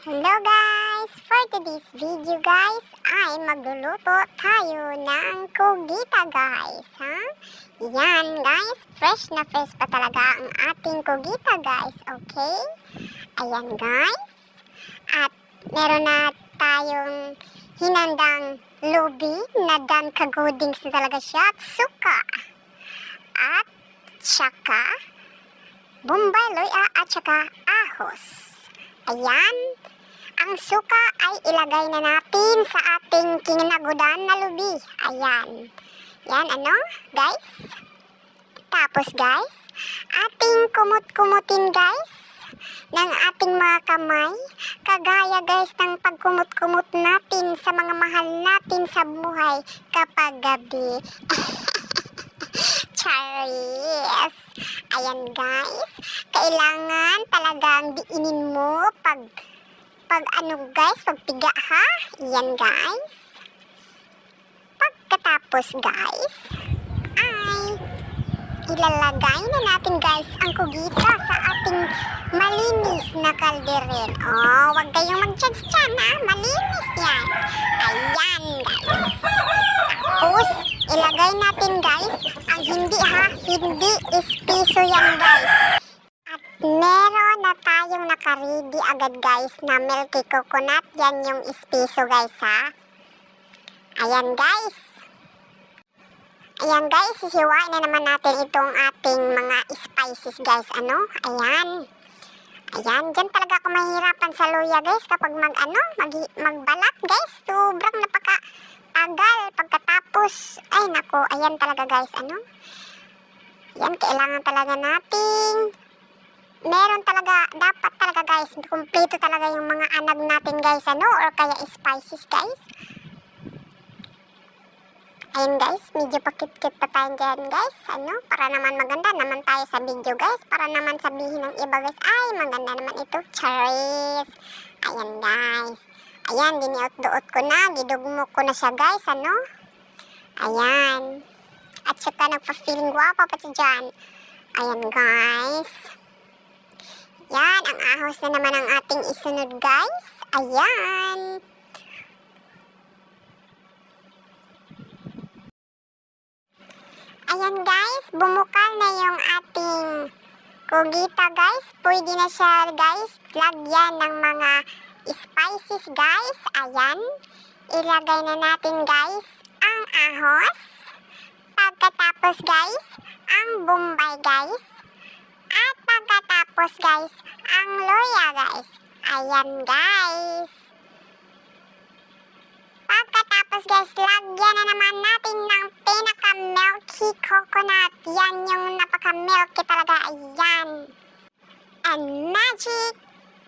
Hello guys! For today's video guys, ay magluluto tayo ng kugita guys, ha? Yan guys, fresh na fresh pa talaga ang ating kugita guys, okay? Ayan guys, at meron na tayong hinandang lubi na dan kagudings na talaga siya at suka. At tsaka bombay loya at tsaka ahos. Ayan, ang suka ay ilagay na natin sa ating kinagudan na lubi. Ayan. Yan, guys? Tapos, guys, ating kumut-kumutin, guys, ng ating mga kamay. Kagaya, guys, ng pagkumut-kumut natin sa mga mahal natin sa buhay kapag gabi. Charis! Ayan, guys. Kailangan talagang diinin mo pag pagpiga ha. Yan guys. Pagkatapos guys, ay ilalagay na natin guys ang kugita sa ating malinis na kalderin. Oh, wag kayong mag-judge dyan ha. Malinis yan. Ayan guys. Tapos, ilagay natin guys ang hindi ispiso yan guys. Meron na tayong nakaredy agad guys na milky coconut. Yan yung ispiso guys ha. Ayan guys. Ayan guys, sisiwain na naman natin itong ating mga spices guys. Ayan. Ayan, dyan talaga ako mahirapan sa luya guys kapag magbalat guys. Sobrang napaka-tagal pagkatapos. Ay nako, ayan talaga guys. Yan, kailangan talaga nating dapat talaga guys, kumpleto talaga yung mga anag natin guys, or kaya spices guys. Ayun guys, medyo pakit-kit pa tayo dyan guys, para naman maganda naman tayo sa video guys, para naman sabihin ng iba guys, ay maganda naman ito, charis. Ayan guys, ayan, diniot-duot ko na, gidugmo ko na siya guys, ayan, at saka nagpa-feeling guwapa pa siya dyan. Ayan guys. Yan, ang ahos na naman ang ating isunod guys. Ayan. Ayan guys, bumukal na yung ating kugita guys. Pwede na siya guys lagyan ng mga spices guys. Ayan. Ilagay na natin guys ang ahos. Pagkatapos guys, ang bombay guys. At pagkatapos guys, ang luya guys. Ayan guys. Pagkatapos guys, lagyan na naman natin ng pinaka-milky coconut. Yan yung napaka-milky talaga. Ayan. And magic!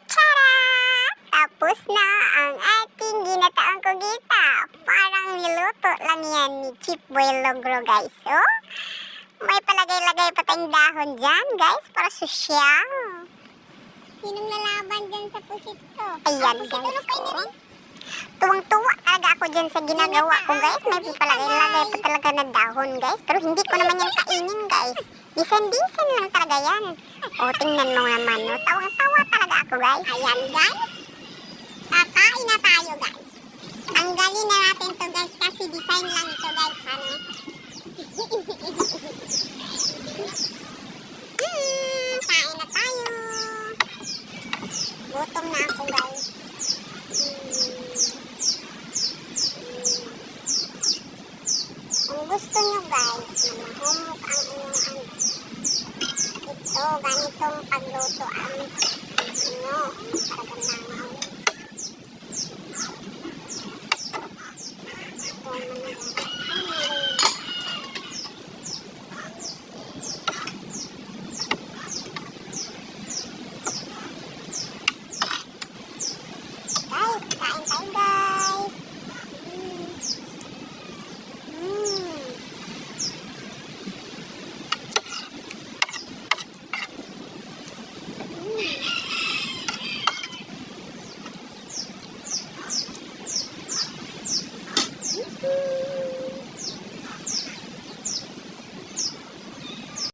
Tada! Tapos na ang ating ginataang kugita. Parang niluto lang yan ni Chief Boy Logro guys. Oh? May palagay-lagay pa tayong dahon dyan, guys, para sosyal. Sinong lalaban dyan sa pusit ko? Ayan, guys, oh. Tuwang-tuwa talaga ako dyan sa ginagawa ko, guys. May palagay-lagay pa talaga na dahon, guys. Pero hindi ko naman yan kainin, guys. Disan-disan lang talaga yan. O, tingnan mo naman, no? Tawang-tawa talaga ako, guys. Ayan, guys. Kakain na tayo, guys. Tanggalin na natin to, guys, kasi design lang ito, guys, kain na tayo. Gutom na ako